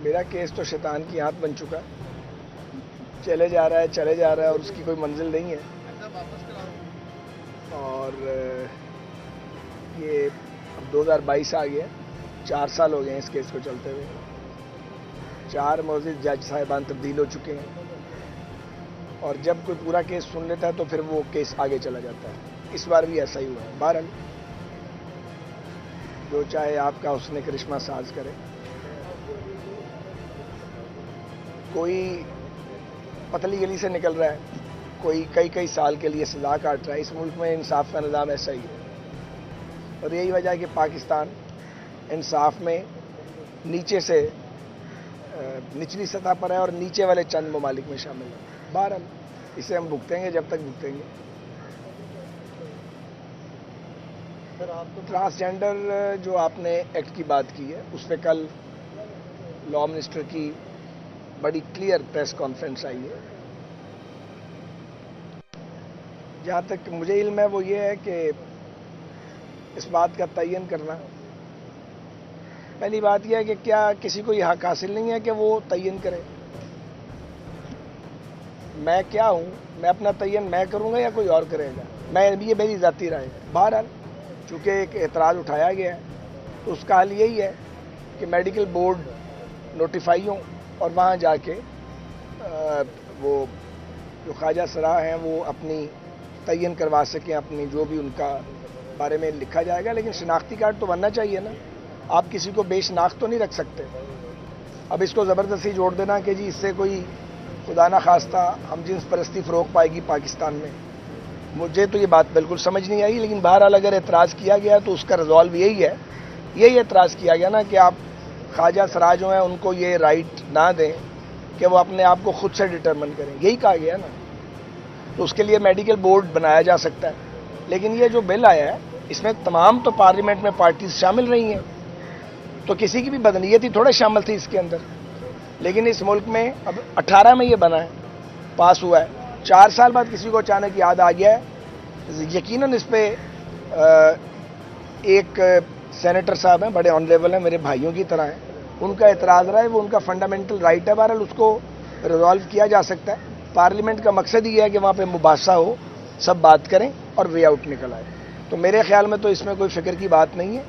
میرا کیس تو شیطان کی آنت بن چکا، چلے جا رہا ہے اور اس کی کوئی منزل نہیں ہے. اور یہ اب 2022 آ گیا، 4 سال ہو گئے ہیں اس کیس کو چلتے ہوئے. 4 معزز جج صاحبان تبدیل ہو چکے ہیں، اور جب کوئی پورا کیس سن لیتا ہے تو پھر وہ کیس آگے چلا جاتا ہے. اس بار بھی ایسا ہی ہوا ہے. بہرحال جو چاہے آپ کا حسن کرشمہ ساز کرے. کوئی پتلی گلی سے نکل رہا ہے، کوئی کئی سال کے لیے سزا کاٹ رہا ہے. اس ملک میں انصاف کا نظام ایسا ہی ہے، اور یہی وجہ ہے کہ پاکستان انصاف میں نیچے سے نچلی سطح پر ہے اور نیچے والے چند ممالک میں شامل ہے. بہرحال اسے ہم بھگتیں گے جب تک بھگتیں گے. ٹرانسجینڈر جو آپ نے ایکٹ کی بات کی ہے، اس پہ کل لاء منسٹر کی بڑی کلیئر پریس کانفرنس آئی ہے. جہاں تک مجھے علم ہے وہ یہ ہے کہ اس بات کا تعین کرنا، پہلی بات یہ ہے کہ کیا کسی کو یہ حق حاصل نہیں ہے کہ وہ تعین کرے. میں کیا ہوں، میں اپنا تعین میں کروں گا یا کوئی اور کرے گا؟ یہ میری ذاتی رائے ہے. بہرحال چونکہ ایک اعتراض اٹھایا گیا ہے تو اس کا حل یہی ہے کہ میڈیکل بورڈ نوٹیفائی ہوں اور وہاں جا کے وہ جو خواجہ سرا ہیں وہ اپنی تعین کروا سکیں، اپنی جو بھی ان کا بارے میں لکھا جائے گا. لیکن شناختی کارڈ تو بننا چاہیے نا. آپ کسی کو بے شناخت تو نہیں رکھ سکتے. اب اس کو زبردستی جوڑ دینا کہ جی اس سے کوئی خدا نہ خواستہ ہم جنس پرستی فروغ پائے گی پاکستان میں، مجھے تو یہ بات بالکل سمجھ نہیں آئی. لیکن بہرحال اگر اعتراض کیا گیا تو اس کا ریزالو یہی اعتراض کیا گیا نا کہ آپ خواجہ سرا جو ہیں ان کو یہ رائٹ نہ دیں کہ وہ اپنے آپ کو خود سے ڈٹرمن کریں. یہی کہا گیا نا. تو اس کے لیے میڈیکل بورڈ بنایا جا سکتا ہے. لیکن یہ جو بل آیا ہے اس میں تمام تو پارلیمنٹ میں پارٹیز شامل رہی ہیں، تو کسی کی بھی بدنیتی تھوڑے شامل تھی اس کے اندر. لیکن اس ملک میں اب 18 میں یہ بنا ہے، پاس ہوا ہے. 4 سال بعد کسی کو اچانک یاد آ گیا ہے. یقیناً اس پہ ایک سینیٹر صاحب ہیں، بڑے آن لیول ہیں، میرے بھائیوں کی طرح ہیں، ان کا اعتراض رہا ہے، وہ ان کا فنڈامنٹل رائٹ ہے. بہرحال اس کو ریزالو کیا جا سکتا ہے. پارلیمنٹ کا مقصد یہ ہے کہ وہاں پہ مباحثہ ہو، سب بات کریں اور وے آؤٹ نکل آئے. تو میرے خیال میں تو اس میں کوئی فکر کی بات نہیں ہے.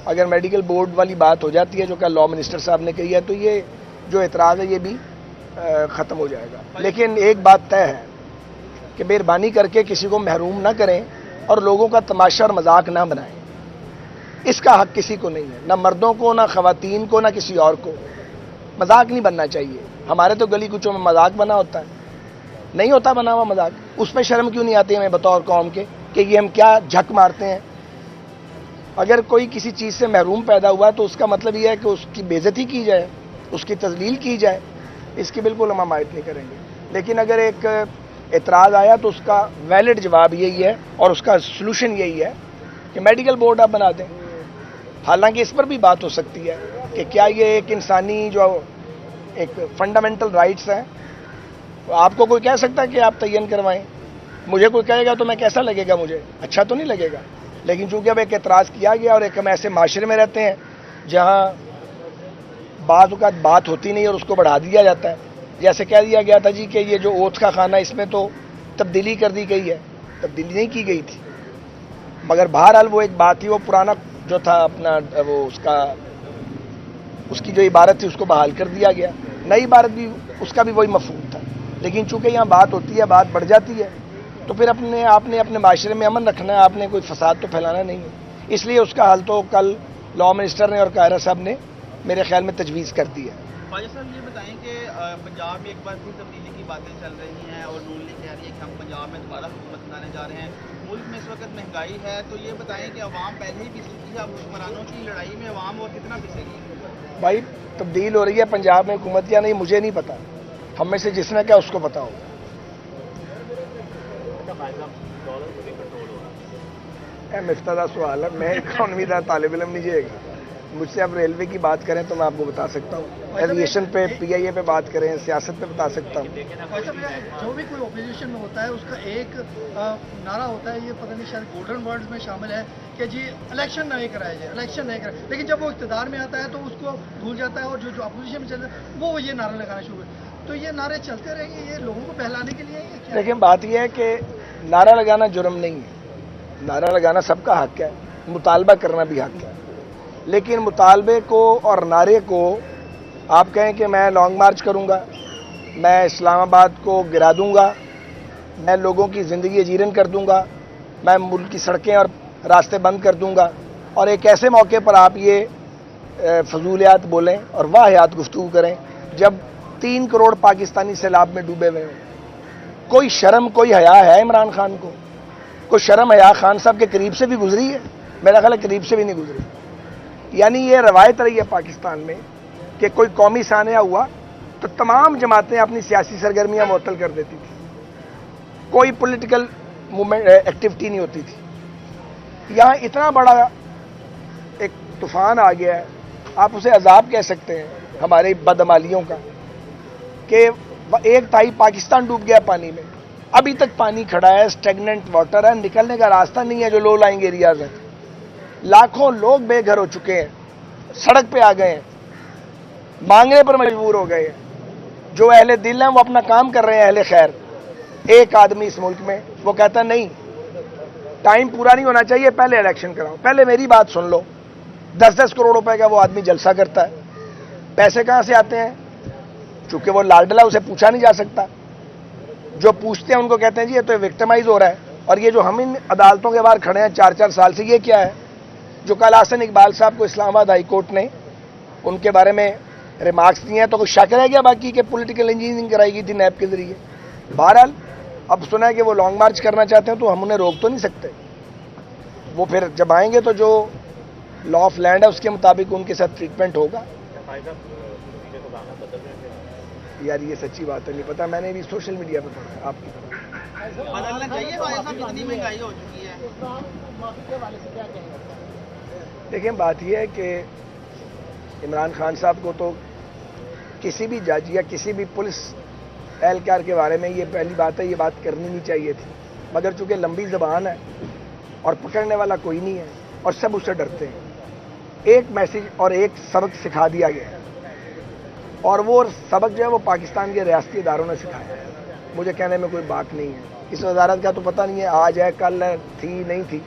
اگر میڈیکل بورڈ والی بات ہو جاتی ہے جو کہ لاء منسٹر صاحب نے کہی ہے تو یہ جو اعتراض ہے یہ بھی ختم ہو جائے گا. لیکن ایک بات طے ہے کہ مہربانی کر کے کسی کو محروم نہ کریں اور لوگوں کا تماشا اور مذاق نہ بنائیں. اس کا حق کسی کو نہیں ہے، نہ مردوں کو، نہ خواتین کو، نہ کسی اور کو. مذاق نہیں بننا چاہیے. ہمارے تو گلی کوچوں میں مذاق بنا ہوتا ہے، نہیں ہوتا بنا ہوا مذاق. اس پہ شرم کیوں نہیں آتی ہمیں بطور قوم کے کہ یہ ہم کیا جھک مارتے ہیں؟ اگر کوئی کسی چیز سے محروم پیدا ہوا تو اس کا مطلب یہ ہے کہ اس کی بے عزتی کی جائے، اس کی تذلیل کی جائے. اس کی بالکل ہم حمایت نہیں کریں گے. لیکن اگر ایک اعتراض آیا تو اس کا ویلڈ جواب یہی ہے اور اس کا سلوشن یہی ہے کہ میڈیکل بورڈ آپ بنا دیں. حالانکہ اس پر بھی بات ہو سکتی ہے کہ کیا یہ ایک انسانی جو ایک فنڈامنٹل رائٹس ہیں، آپ کو کوئی کہہ سکتا ہے کہ آپ تعین کروائیں. مجھے کوئی کہے گا تو میں کیسا لگے گا؟ مجھے اچھا تو نہیں لگے گا. لیکن چونکہ اب ایک اعتراض کیا گیا اور ایک ہم ایسے معاشرے میں رہتے ہیں جہاں بعض اوقات بات ہوتی نہیں اور اس کو بڑھا دیا جاتا ہے. جیسے کہہ دیا گیا تھا جی کہ یہ جو اوتھ کا خانہ اس میں تو تبدیلی کر دی گئی ہے. تبدیلی نہیں کی گئی تھی، مگر بہرحال وہ ایک بات تھی. وہ پرانا جو تھا اپنا وہ اس کی جو عبارت تھی اس کو بحال کر دیا گیا. نئی عبارت بھی اس کا بھی وہی مفہوم تھا. لیکن چونکہ یہاں بات ہوتی ہے، بات بڑھ جاتی ہے، تو پھر آپ نے اپنے معاشرے میں امن رکھنا ہے. آپ نے کوئی فساد تو پھیلانا نہیں ہے. اس لیے اس کا حل تو کل لاء منسٹر نے اور قاہرہ صاحب نے میرے خیال میں تجویز کر دی ہے. خواجہ صاحب یہ بتائیں کہ پنجاب میں ایک بار پھر تبدیلی کی باتیں چل رہی ہیں اور نون لیگ کہہ رہی ہے کہ ہم پنجاب میں دوبارہ حکومت بنانے جا رہے ہیں. ملک میں اس وقت مہنگائی ہے، تو یہ بتائیں کہ عوام پہلے ہی پس چکی ہے، اب حکمرانوں کی لڑائی میں عوام اور کتنا پسے گی؟ بھائی تبدیل ہو رہی ہے پنجاب میں حکومت یا نہیں مجھے نہیں پتا. ہم میں سے جس نے کیا اس کو پتا ہوگا. مفتدہ سوال ہے. میں اکانومی دا طالب علم نہیں جائے گا. مجھ سے آپ ریلوے کی بات کریں تو میں آپ کو بتا سکتا ہوں, ایویشن پہ PIA پہ بات کریں, سیاست پہ بتا سکتا ہوں. جو بھی کوئی اپوزیشن میں ہوتا ہے اس کا ایک نعرہ ہوتا ہے, یہ پتہ نہیں شاید گولڈن ورڈز میں شامل ہے کہ جی الیکشن نہیں کرایا جائے, الیکشن نہیں کرائے, لیکن جب وہ اقتدار میں آتا ہے تو اس کو بھول جاتا ہے, اور جو اپوزیشن میں چلتا ہے وہ یہ نعرہ لگانا شروع ہے. تو یہ نعرے چلتے رہیں گے, یہ لوگوں کو بہلانے کے لیے ہے. لیکن بات یہ ہے کہ نعرہ لگانا جرم نہیں ہے, نعرہ لگانا سب کا حق ہے, مطالبہ کرنا بھی حق ہے. لیکن مطالبے کو اور نعرے کو آپ کہیں کہ میں لانگ مارچ کروں گا, میں اسلام آباد کو گرا دوں گا, میں لوگوں کی زندگی اجیرن کر دوں گا, میں ملک کی سڑکیں اور راستے بند کر دوں گا, اور ایک ایسے موقع پر آپ یہ فضولیات بولیں اور واہیات گفتگو کریں جب 3 کروڑ پاکستانی سیلاب میں ڈوبے ہوئے ہیں. کوئی شرم کوئی حیا ہے عمران خان کو؟ کوئی شرم حیا خان صاحب کے قریب سے بھی گزری ہے؟ میرا خیال ہے قریب سے بھی نہیں گزری. یعنی یہ روایت رہی ہے پاکستان میں کہ کوئی قومی سانحہ ہوا تو تمام جماعتیں اپنی سیاسی سرگرمیاں معطل کر دیتی تھی, کوئی پولیٹیکل موومنٹ ایکٹیویٹی نہیں ہوتی تھی. یہاں اتنا بڑا ایک طوفان آ گیا ہے, آپ اسے عذاب کہہ سکتے ہیں ہمارے بدعمالیوں کا, کہ 1/3 پاکستان ڈوب گیا پانی میں. ابھی تک پانی کھڑا ہے, اسٹیگننٹ واٹر ہے, نکلنے کا راستہ نہیں ہے جو لو لائنگ ایریاز ہیں. لاکھوں لوگ بے گھر ہو چکے ہیں, سڑک پہ آ گئے ہیں, مانگنے پر مجبور ہو گئے ہیں. جو اہل دل ہیں وہ اپنا کام کر رہے ہیں, اہل خیر. ایک آدمی اس ملک میں وہ کہتا نہیں ٹائم پورا نہیں ہونا چاہیے, پہلے الیکشن کراؤ. پہلے میری بات سن لو, 10-10 کروڑ روپے کا وہ آدمی جلسہ کرتا ہے, پیسے کہاں سے آتے ہیں؟ چونکہ وہ لاڈلا, اسے پوچھا نہیں جا سکتا. جو پوچھتے ہیں ان کو کہتے ہیں جی یہ تو وکٹمائز ہو رہا ہے. اور یہ جو ہم ان عدالتوں کے باہر کھڑے ہیں 4-4 سال سے, یہ کیا ہے؟ جو کل حسن اقبال صاحب کو اسلام آباد ہائی کورٹ نے ان کے بارے میں ریمارکس دیے ہیں, تو کوئی شک رہ گیا باقی کہ پولیٹیکل انجینئرنگ کرائی گئی تھی نیب کے ذریعے. بہرحال اب سنا ہے کہ وہ لانگ مارچ کرنا چاہتے ہیں, تو ہم انہیں روک تو نہیں سکتے. وہ پھر جب آئیں گے تو جو لا آف لینڈ ہے اس کے مطابق ان کے ساتھ ٹریٹمنٹ ہوگا. یار یہ سچی بات ہے, نہیں پتا, میں نے بھی سوشل میڈیا پہ پڑھا ہے آپ کی طرح. بدلنا چاہیے بھائی صاحب, اتنی مہنگائی ہو چکی ہے. دیکھیں بات یہ ہے کہ عمران خان صاحب کو تو کسی بھی جج یا کسی بھی پولیس اہلکار کے بارے میں, یہ پہلی بات ہے, یہ بات کرنی نہیں چاہیے تھی. مگر چونکہ لمبی زبان ہے اور پکڑنے والا کوئی نہیں ہے اور سب اس سے ڈرتے ہیں, ایک میسج اور ایک سبق سکھا دیا گیا ہے, اور وہ سبق جو ہے وہ پاکستان کے ریاستی اداروں نے سکھایا ہے. مجھے کہنے میں کوئی بات نہیں ہے, اس وزارت کا تو پتہ نہیں ہے آج ہے کل ہے, تھی نہیں تھی,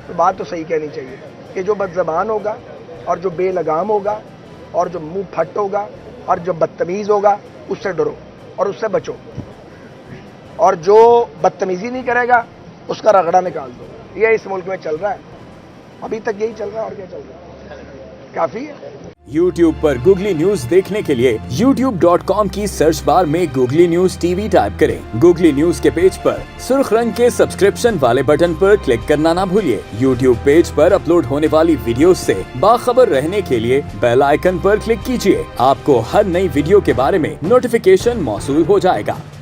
تو بات تو صحیح کہنی چاہیے کہ جو بد زبان ہوگا اور جو بے لگام ہوگا اور جو منہ پھٹ ہوگا اور جو بدتمیز ہوگا اس سے ڈرو اور اس سے بچو, اور جو بدتمیزی نہیں کرے گا اس کا رگڑا نکال دو. یہ اس ملک میں چل رہا ہے, ابھی تک یہی چل رہا ہے, اور کیا چل رہا ہے, کافی ہے. YouTube پر گوگلی نیوز دیکھنے کے لیے youtube.com کی سرچ بار میں گوگلی نیوز TV ٹائپ کریں. گوگلی نیوز کے پیج پر سرخ رنگ کے سبسکرپشن والے بٹن پر کلک کرنا نہ بھولیے. YouTube پیج پر اپلوڈ ہونے والی ویڈیوز سے باخبر رہنے کے لیے بیل آئیکن پر کلک کیجیے. آپ کو ہر نئی ویڈیو کے بارے میں نوٹیفیکیشن موصول ہو جائے گا.